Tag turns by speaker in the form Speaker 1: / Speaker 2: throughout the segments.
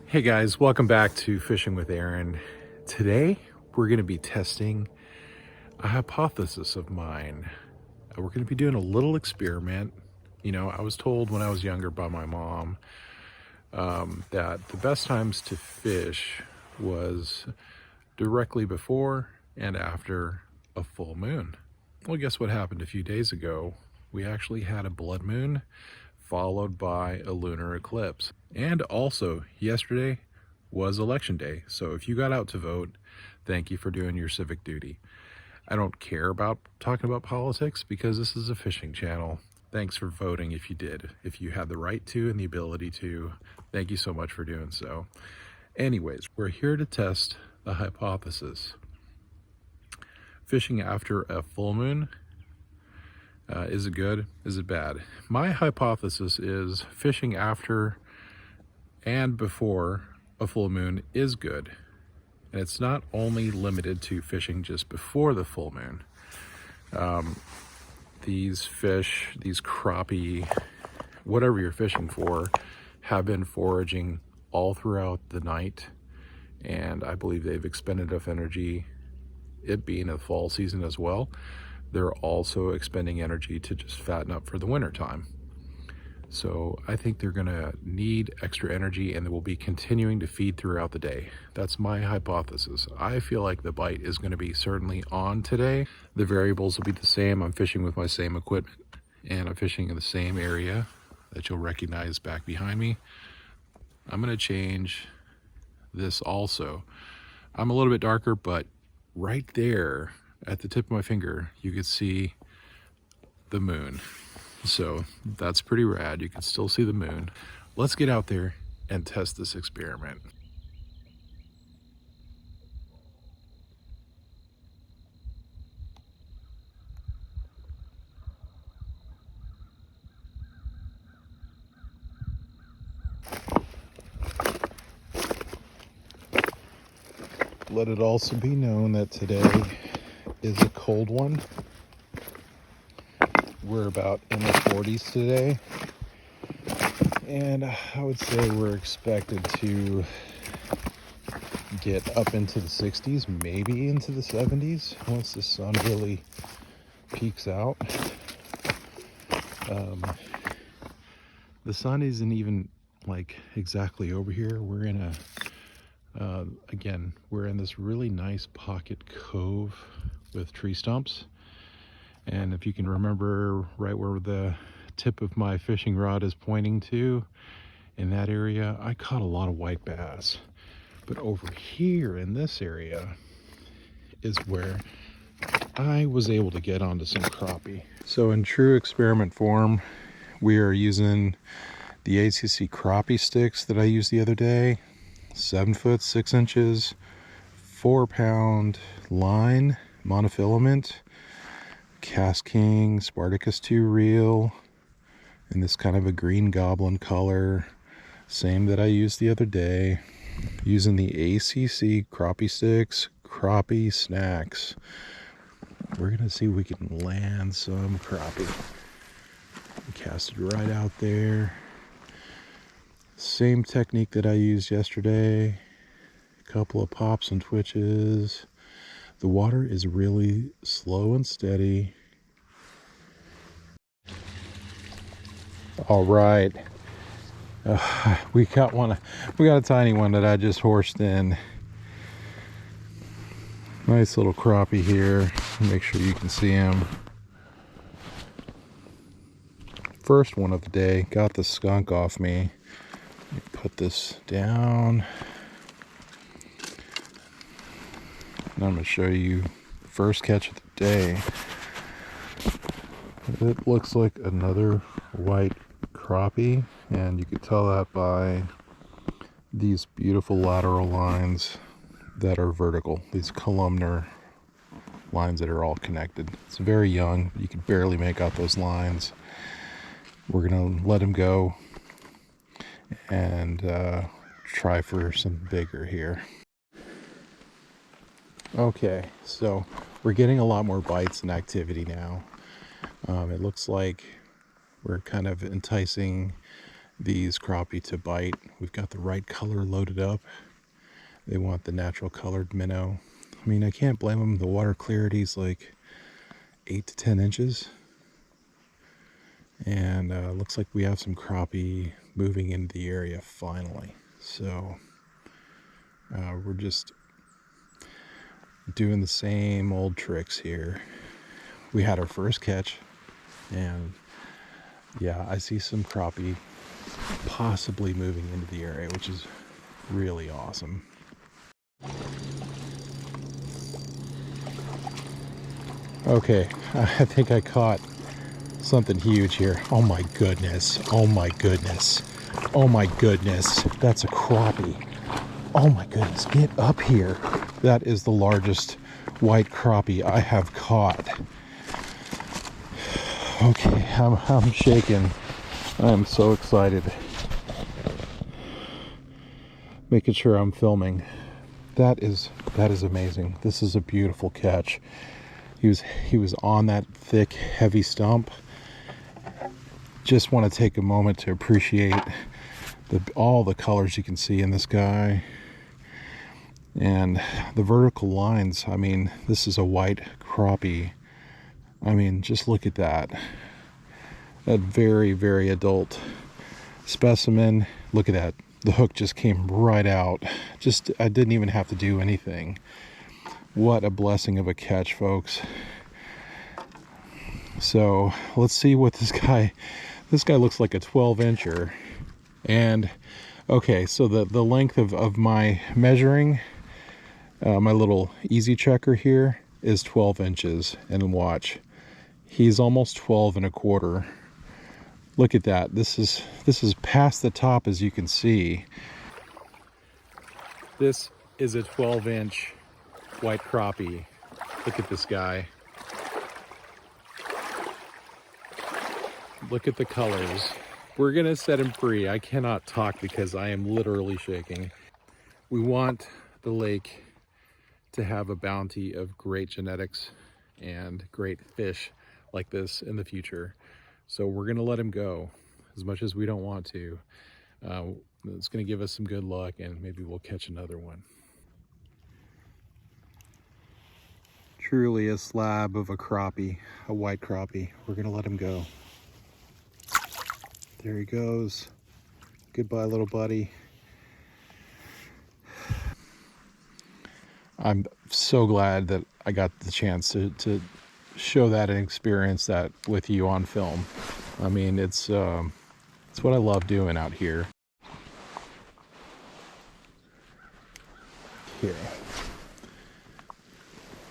Speaker 1: Hey guys, welcome back to Fishing with Aaron. Today we're going to be testing a hypothesis of mine. We're going to be doing a little experiment. You know, I was told when I was younger by my mom that the best times to fish was directly before and after a full moon. Well, guess what happened a few days ago? We actually had a blood moon followed by a lunar eclipse. And also, yesterday was election day. So if you got out to vote, thank you for doing your civic duty. I don't care about talking about politics because this is a fishing channel. Thanks for voting if you did. If you had the right to and the ability to, thank you so much for doing so. Anyways, we're here to test the hypothesis. Fishing after a full moon, is it good? Is it bad? My hypothesis is fishing after and before a full moon is good. And it's not only limited to fishing just before the full moon. These fish, these crappie, whatever you're fishing for, have been foraging all throughout the night. And I believe they've expended enough energy, it being a fall season as well. They're also expending energy to just fatten up for the winter time. So I think they're gonna need extra energy and they will be continuing to feed throughout the day. That's my hypothesis. I feel like the bite is gonna be certainly on today. The variables will be the same. I'm fishing with my same equipment and I'm fishing in the same area that you'll recognize back behind me. I'm gonna change this also. I'm a little bit darker, but right there at the tip of my finger, you could see the moon. So that's pretty rad. You can still see the moon. Let's get out there and test this experiment. Let it also be known that today is a cold one. We're about in the 40s today. And I would say we're expected to get up into the 60s, maybe into the 70s once the sun really peaks out. The sun isn't even like exactly over here. We're in a again, we're in this really nice pocket cove with tree stumps. And if you can remember right where the tip of my fishing rod is pointing to, in that area, I caught a lot of white bass. But over here in this area is where I was able to get onto some crappie. So in true experiment form, we are using the ACC crappie sticks that I used the other day. 7 foot 6 inches, 4-pound line, monofilament, Cast King Spartacus 2 reel, in this kind of a green goblin color, same that I used the other day, using the ACC crappie sticks, crappie snacks. We're gonna see if we can land some crappie. Cast it right out there. Same technique that I used yesterday. A couple of pops and twitches. The water is really slow and steady. All right. We got a tiny one that I just horsed in. Nice little crappie here. Make sure you can see him. First one of the day. Got the skunk off me. Put this down. And I'm going to show you first catch of the day. It looks like another white crappie, and you can tell that by these beautiful lateral lines that are vertical, these columnar lines that are all connected. It's very young. You can barely make out those lines. We're going to let him go and try for some bigger here. Okay, so we're getting a lot more bites and activity now. It looks like we're kind of enticing these crappie to bite. We've got the right color loaded up. They want the natural colored minnow. I mean, I can't blame them. The water clarity's like 8 to 10 inches. And looks like we have some crappie moving into the area finally. So we're just doing the same old tricks here. We had our first catch, and yeah, I see some crappie possibly moving into the area, which is really awesome. Okay, I think I caught something huge here. Oh my goodness. Oh my goodness. Oh my goodness. That's a crappie. Oh my goodness. Get up here. That is the largest white crappie I have caught. Okay, I'm shaking. I'm so excited. Making sure I'm filming. That is amazing. This is a beautiful catch. He was on that thick, heavy stump. Just want to take a moment to appreciate all the colors you can see in this guy. And the vertical lines, I mean, this is a white crappie. I mean, just look at that. That very, very adult specimen. Look at that. The hook just came right out. I didn't even have to do anything. What a blessing of a catch, folks. So let's see what this guy looks like. A 12-incher. And okay, so the length of my measuring, my little easy checker here is 12 inches. And watch, he's almost 12 and a quarter. Look at that. This is past the top, as you can see. This is a 12-inch white crappie. Look at this guy. Look at the colors. We're gonna set him free. I cannot talk because I am literally shaking. We want the lake to have a bounty of great genetics and great fish like this in the future. So we're gonna let him go, as much as we don't want to. It's gonna give us some good luck, and maybe we'll catch another one. Truly a slab of a crappie, a white crappie. We're gonna let him go. There he goes. Goodbye, little buddy. I'm so glad that I got the chance to show that and experience that with you on film. I mean, it's what I love doing out here. Here,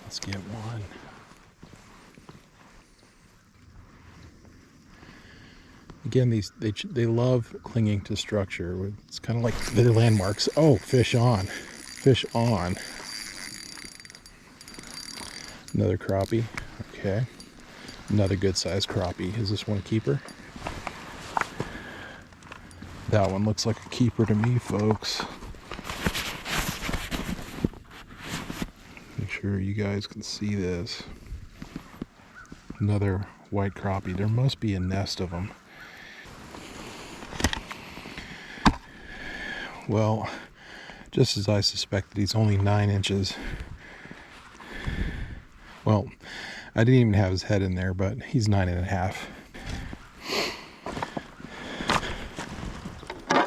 Speaker 1: let's get one. Again, they love clinging to structure. It's kind of like their landmarks. Oh, fish on, fish on. Another crappie. Okay, another good sized crappie. Is this one a keeper? That one looks like a keeper to me, folks. Make sure you guys can see this. Another white crappie. There must be a nest of them. Well, just as I suspected, he's only 9 inches. Well, I didn't even have his head in there, but he's 9.5.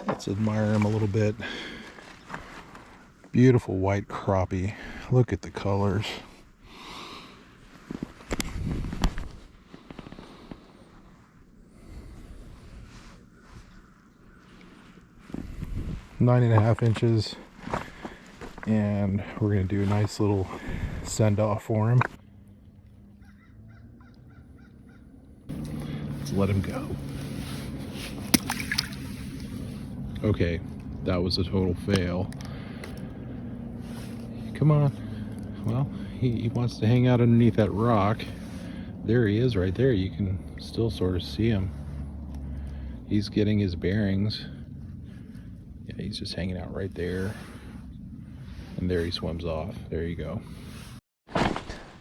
Speaker 1: Let's admire him a little bit. Beautiful white crappie. Look at the colors. Nine and a half inches, and we're gonna do a nice little send-off for him. Let's let him go. Okay, that was a total fail. Come on. Well, he wants to hang out underneath that rock. There he is right there. You can still sort of see him. He's getting his bearings. Yeah, he's just hanging out right there. And there he swims off. There you go.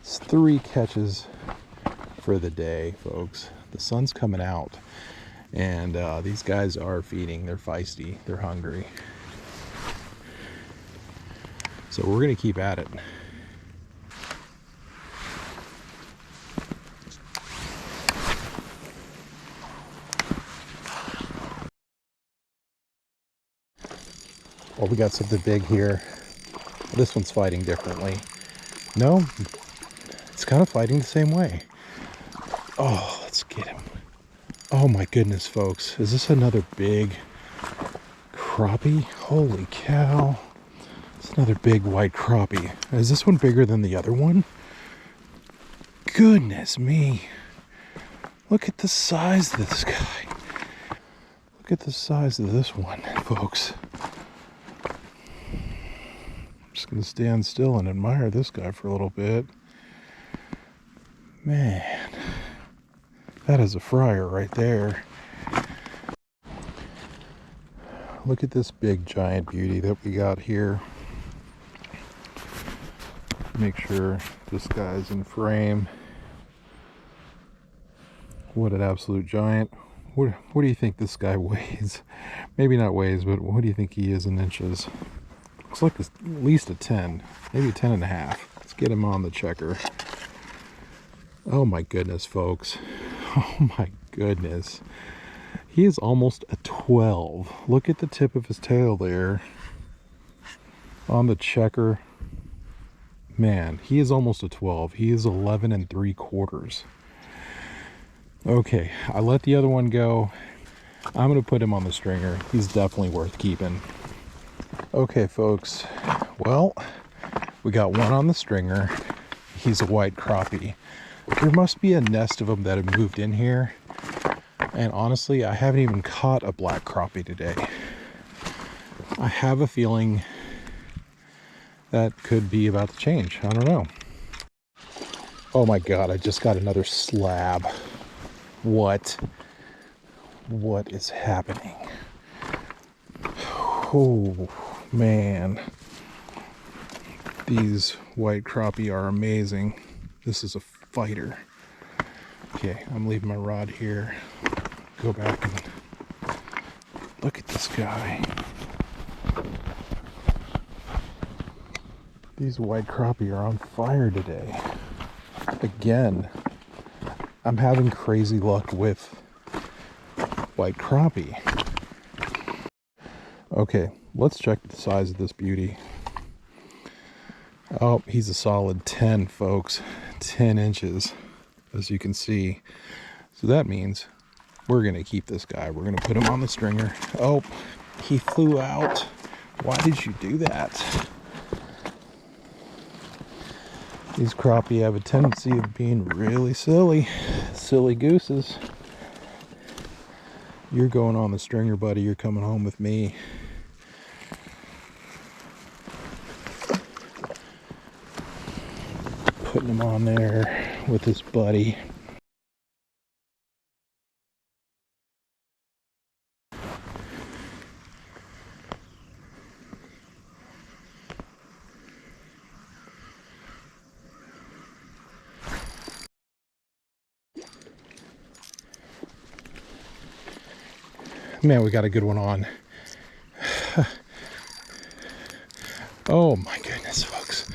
Speaker 1: It's 3 catches for the day, folks. The sun's coming out. And these guys are feeding. They're feisty. They're hungry. So we're going to keep at it. Well, we got something big here. This one's fighting differently. No, it's kind of fighting the same way. Oh, let's get him. Oh my goodness, folks. Is this another big crappie? Holy cow. It's another big white crappie. Is this one bigger than the other one? Goodness me. Look at the size of this guy. Look at the size of this one, folks. I'm just going to stand still and admire this guy for a little bit. Man, that is a fryer right there. Look at this big giant beauty that we got here. Make sure this guy's in frame. What an absolute giant. What do you think this guy weighs? Maybe not weighs, but what do you think he is in inches? Looks like at least a 10, maybe a 10 and a half. Let's get him on the checker. Oh my goodness, folks. Oh my goodness. He is almost a 12. Look at the tip of his tail there on the checker. Man, he is almost a 12. He is 11 3/4. Okay, I let the other one go. I'm going to put him on the stringer. He's definitely worth keeping. Okay, folks. Well, we got one on the stringer. He's a white crappie. There must be a nest of them that have moved in here. And honestly, I haven't even caught a black crappie today. I have a feeling that could be about to change. I don't know. Oh my God, I just got another slab. What is happening? Oh man, these white crappie are amazing. This is a fighter. Okay, I'm leaving my rod here. Go back and look at this guy. These white crappie are on fire today. Again, I'm having crazy luck with white crappie. Okay, let's check the size of this beauty. Oh, he's a solid 10, folks. 10 inches, as you can see. So that means we're going to keep this guy. We're going to put him on the stringer. Oh, he flew out. Why did you do that? These crappie have a tendency of being really silly. Silly gooses. You're going on the stringer, buddy. You're coming home with me. Putting him on there with his buddy. Man, we got a good one on. Oh my goodness, folks.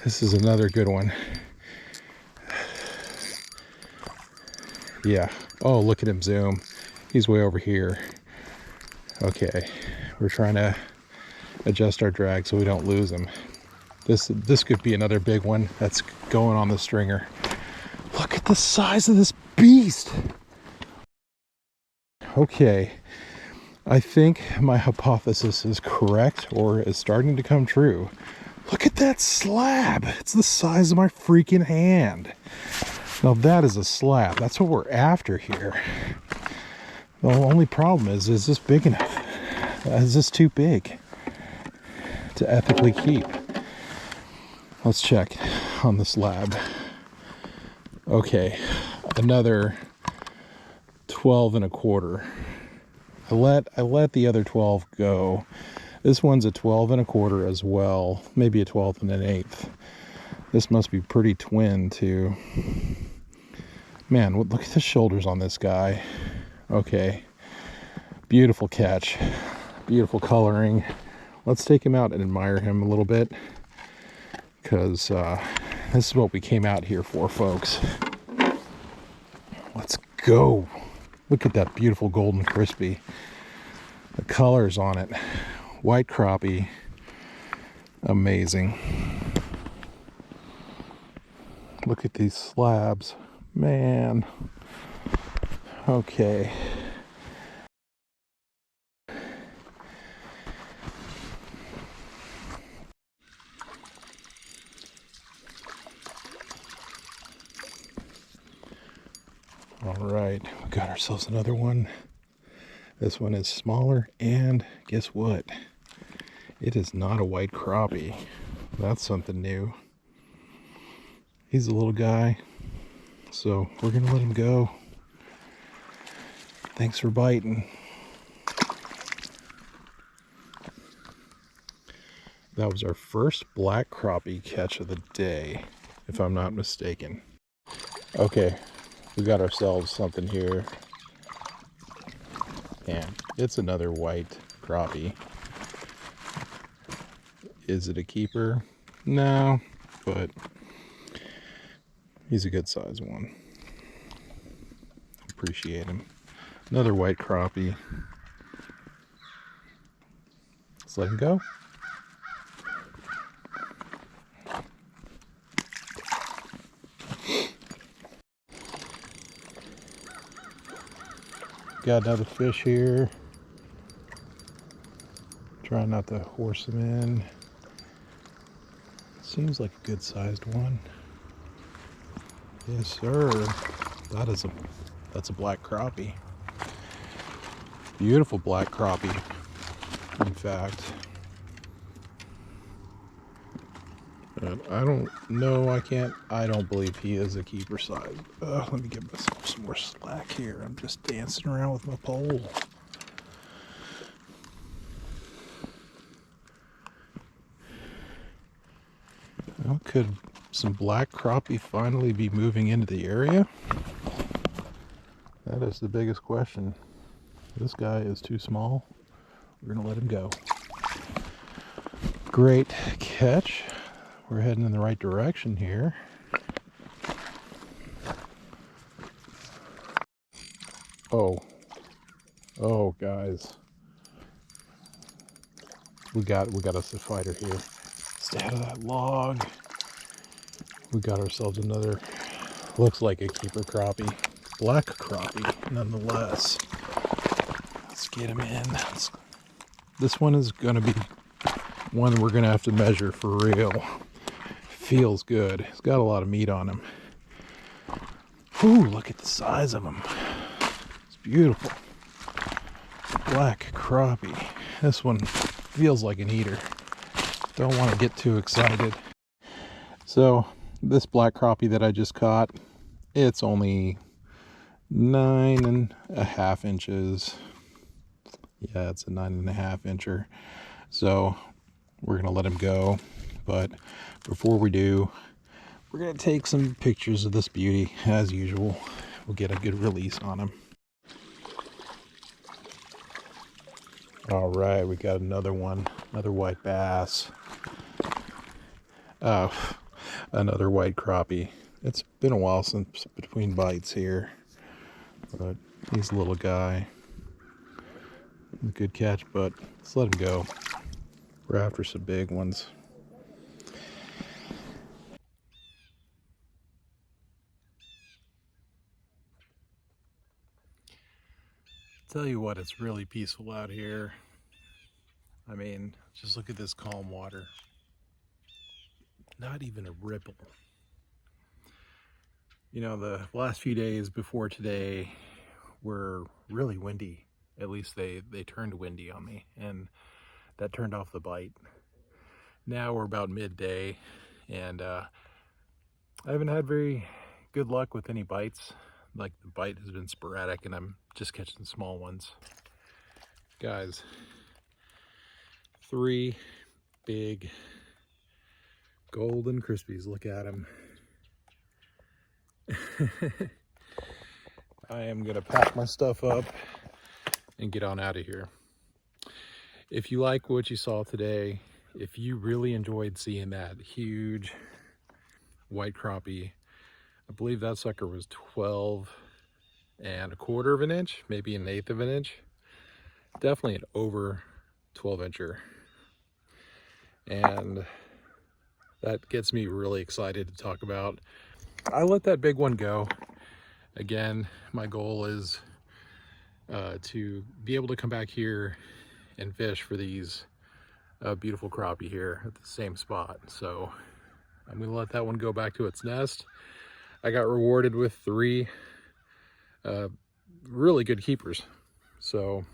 Speaker 1: This is another good one. Yeah. Oh, look at him zoom. He's way over here. Okay. We're trying to adjust our drag so we don't lose him. This could be another big one that's going on the stringer. Look at the size of this beast. Okay. I think my hypothesis is correct, or is starting to come true. Look at that slab. It's the size of my freaking hand. Now that is a slab. That's what we're after here. The only problem is this big enough? Is this too big to ethically keep? Let's check on the slab. Okay, another 12 1/4. I let the other 12 go. This one's a 12 1/4 as well, maybe a 12 1/8. This must be pretty twin too. Man, look at the shoulders on this guy. Okay, Beautiful catch, beautiful coloring. Let's take him out and admire him a little bit, because this is what we came out here for, folks. Let's go. Look at that beautiful golden crispy. The colors on it. White crappie. Amazing. Look at these slabs. Man. Okay. All right, we got ourselves another one. This one is smaller, and guess what? It is not a white crappie. That's something new. He's a little guy, so we're gonna let him go. Thanks for biting. That was our first black crappie catch of the day, if I'm not mistaken. Okay, we got ourselves something here. And it's another white crappie. Is it a keeper? No, but he's a good size one. Appreciate him. Another white crappie. Let's let him go. Got another fish here. Try not to horse him in. Seems like a good sized one. Yes, sir. That's a black crappie. Beautiful black crappie, in fact. I don't know, I don't believe he is a keeper size. Let me give myself some more slack here. I'm just dancing around with my pole. Well, could some black crappie finally be moving into the area? That is the biggest question. This guy is too small. We're gonna let him go. Great catch. We're heading in the right direction here. Oh guys, we got us a fighter here. Stay out of that log. We got ourselves another, looks like a keeper crappie, black crappie nonetheless. Let's get him in. This one is gonna be one we're gonna have to measure for real. Feels good. He's got a lot of meat on him. Ooh, look at the size of him. It's beautiful. Black crappie. This one feels like an eater. Don't want to get too excited. So this black crappie that I just caught, it's only 9.5 inches. Yeah, it's a 9.5 incher. So we're gonna let him go. But before we do, we're gonna take some pictures of this beauty as usual. We'll get a good release on him. All right, we got another one, another white bass. Another white crappie. It's been a while since between bites here, but he's a little guy. Good catch, but let's let him go. We're after some big ones. Tell you what, it's really peaceful out here. I mean, just look at this calm water. Not even a ripple. You know, the last few days before today were really windy. At least they turned windy on me, and that turned off the bite. Now we're about midday, and I haven't had very good luck with any bites. Like, the bite has been sporadic, and I'm just catching small ones. Guys, 3 big golden crispies. Look at them. I am gonna pack my stuff up and get on out of here. If you like what you saw today, if you really enjoyed seeing that huge white crappie, I believe that sucker was 12¼ of an inch, maybe an eighth of an inch. Definitely an over 12-incher. And that gets me really excited to talk about. I let that big one go. Again, my goal is to be able to come back here and fish for these beautiful crappie here at the same spot. So I'm gonna let that one go back to its nest. I got rewarded with 3 really good keepers. So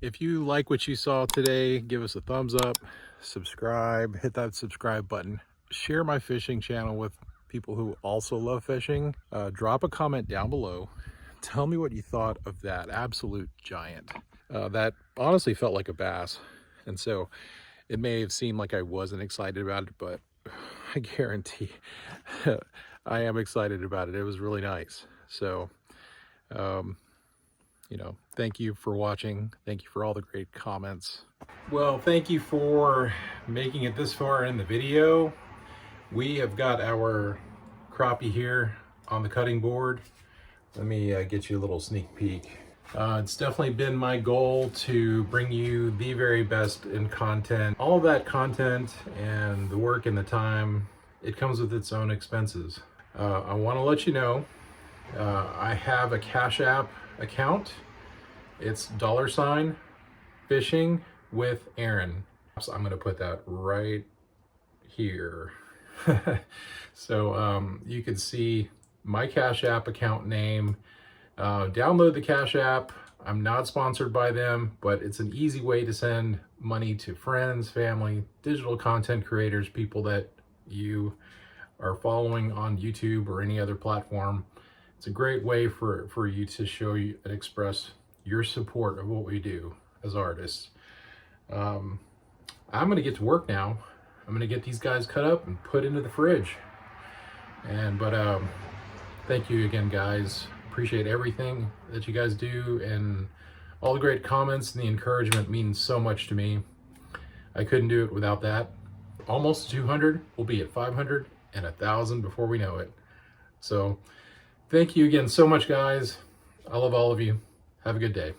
Speaker 1: if you like what you saw today, give us a thumbs up, subscribe, hit that subscribe button, share my fishing channel with people who also love fishing. Drop a comment down below. Tell me what you thought of that absolute giant. That honestly felt like a bass. And so it may have seemed like I wasn't excited about it, but I guarantee I am excited about it. It was really nice. So, you know, thank you for watching. Thank you for all the great comments. Well, thank you for making it this far in the video. We have got our crappie here on the cutting board. Let me get you a little sneak peek. It's definitely been my goal to bring you the very best in content. All of that content and the work and the time, it comes with its own expenses. I want to let you know, I have a Cash App account. It's $FishingwithAhren. So I'm going to put that right here. So you can see my Cash App account name. Download the Cash App. I'm not sponsored by them, but it's an easy way to send money to friends, family, digital content creators, people that you are following on YouTube or any other platform. It's a great way for you to show you and express your support of what we do as artists. I'm going to get to work now. I'm going to get these guys cut up and put into the fridge. But thank you again, guys. Appreciate everything that you guys do, and all the great comments and the encouragement means so much to me. I couldn't do it without that. Almost 200. We'll be at 500 and 1,000 before we know it. So thank you again so much, guys. I love all of you. Have a good day.